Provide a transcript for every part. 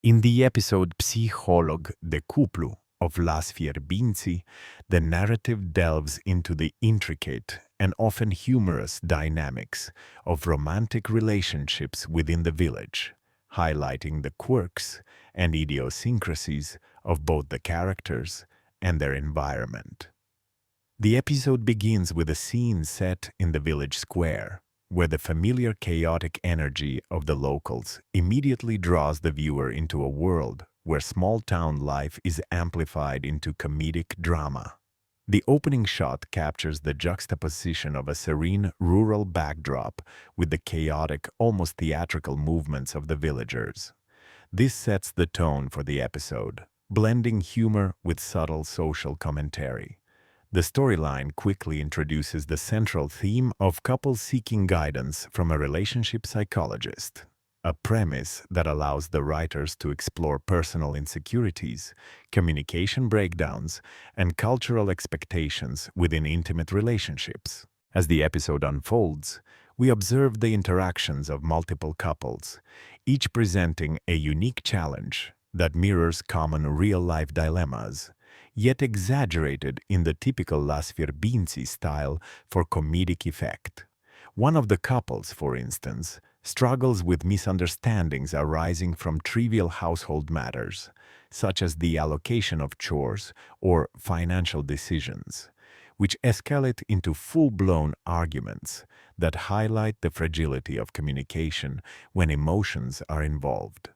In the episode Psiholog de cuplu of Las Fierbinți, the narrative delves into the intricate and often humorous dynamics of romantic relationships within the village, highlighting the quirks and idiosyncrasies of both the characters and their environment. The episode begins with a scene set in the village square, where the familiar chaotic energy of the locals immediately draws the viewer into a world where small-town life is amplified into comedic drama. The opening shot captures the juxtaposition of a serene rural backdrop with the chaotic, almost theatrical movements of the villagers. This sets the tone for the episode, blending humor with subtle social commentary. The storyline quickly introduces the central theme of couples seeking guidance from a relationship psychologist, a premise that allows the writers to explore personal insecurities, communication breakdowns, and cultural expectations within intimate relationships. As the episode unfolds, we observe the interactions of multiple couples, each presenting a unique challenge that mirrors common real-life dilemmas, yet exaggerated in the typical Las Fierbinți style for comedic effect. One of the couples, for instance, struggles with misunderstandings arising from trivial household matters, such as the allocation of chores or financial decisions, which escalate into full-blown arguments that highlight the fragility of communication when emotions are involved.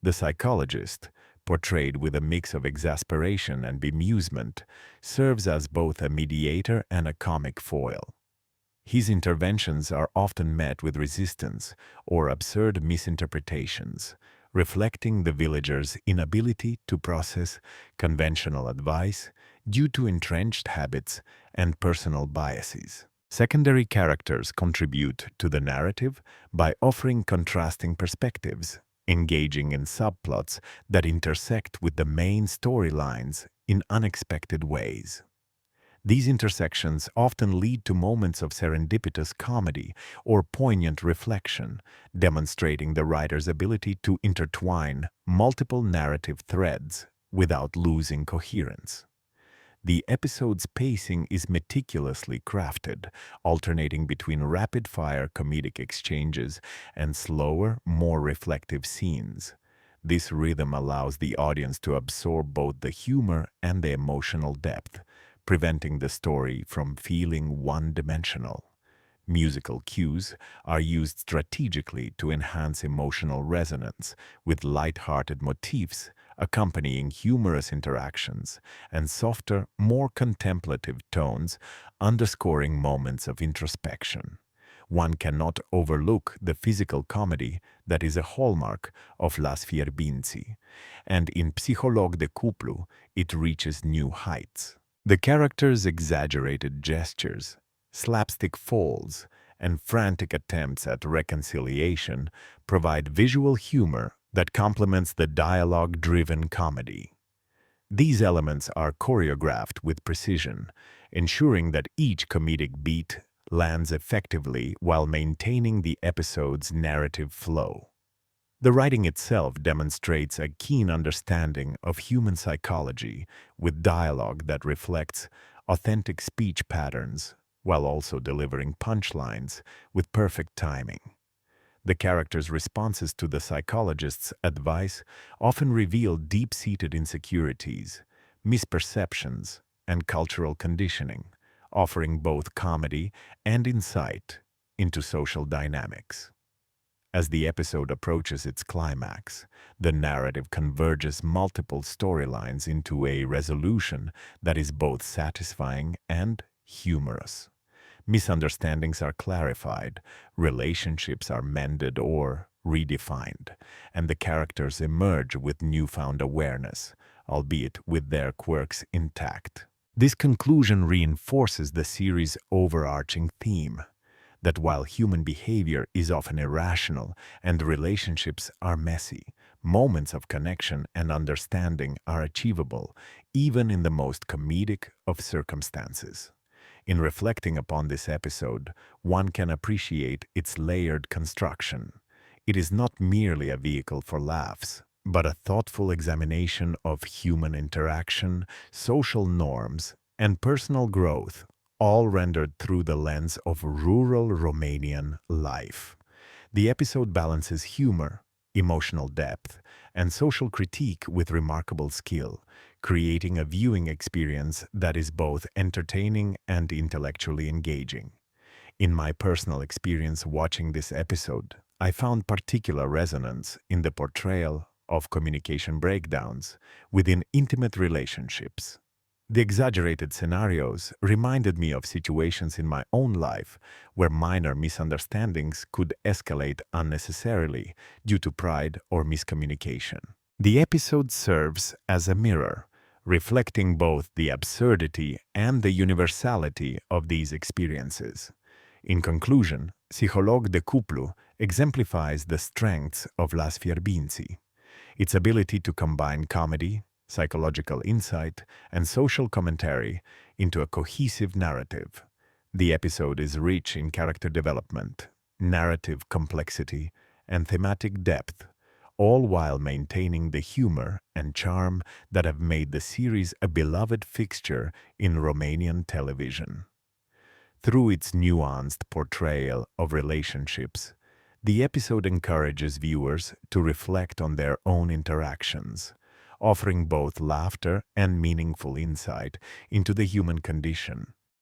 The psychologist, portrayed with a mix of exasperation and bemusement, serves as both a mediator and a comic foil. His interventions are often met with resistance or absurd misinterpretations, reflecting the villagers' inability to process conventional advice due to entrenched habits and personal biases. Secondary characters contribute to the narrative by offering contrasting perspectives, engaging in subplots that intersect with the main storylines in unexpected ways. These intersections often lead to moments of serendipitous comedy or poignant reflection, demonstrating the writer's ability to intertwine multiple narrative threads without losing coherence. The episode's pacing is meticulously crafted, alternating between rapid-fire comedic exchanges and slower, more reflective scenes. This rhythm allows the audience to absorb both the humor and the emotional depth, preventing the story from feeling one-dimensional. Musical cues are used strategically to enhance emotional resonance, with light-hearted motifs accompanying humorous interactions and softer, more contemplative tones underscoring moments of introspection. One cannot overlook the physical comedy that is a hallmark of Las Fierbinți, and in Psiholog de cuplu it reaches new heights. The characters' exaggerated gestures, slapstick falls, and frantic attempts at reconciliation provide visual humor that complements the dialogue-driven comedy. These elements are choreographed with precision, ensuring that each comedic beat lands effectively while maintaining the episode's narrative flow. The writing itself demonstrates a keen understanding of human psychology, with dialogue that reflects authentic speech patterns while also delivering punchlines with perfect timing. The characters' responses to the psychologist's advice often reveal deep-seated insecurities, misperceptions, and cultural conditioning, offering both comedy and insight into social dynamics. As the episode approaches its climax, the narrative converges multiple storylines into a resolution that is both satisfying and humorous. Misunderstandings are clarified, relationships are mended or redefined, and the characters emerge with newfound awareness, albeit with their quirks intact. This conclusion reinforces the series' overarching theme, that while human behavior is often irrational and relationships are messy, moments of connection and understanding are achievable, even in the most comedic of circumstances. In reflecting upon this episode, one can appreciate its layered construction. It is not merely a vehicle for laughs, but a thoughtful examination of human interaction, social norms, and personal growth, all rendered through the lens of rural Romanian life. The episode balances humor, emotional depth, and social critique with remarkable skill, creating a viewing experience that is both entertaining and intellectually engaging. In my personal experience watching this episode, I found particular resonance in the portrayal of communication breakdowns within intimate relationships. The exaggerated scenarios reminded me of situations in my own life where minor misunderstandings could escalate unnecessarily due to pride or miscommunication. The episode serves as a mirror, reflecting both the absurdity and the universality of these experiences. In conclusion, Psiholog de Cuplu exemplifies the strengths of Las Fierbinți, its ability to combine comedy, psychological insight, and social commentary into a cohesive narrative. The episode is rich in character development, narrative complexity, and thematic depth, all while maintaining the humor and charm that have made the series a beloved fixture in Romanian television. Through its nuanced portrayal of relationships, the episode encourages viewers to reflect on their own interactions, offering both laughter and meaningful insight into the human condition.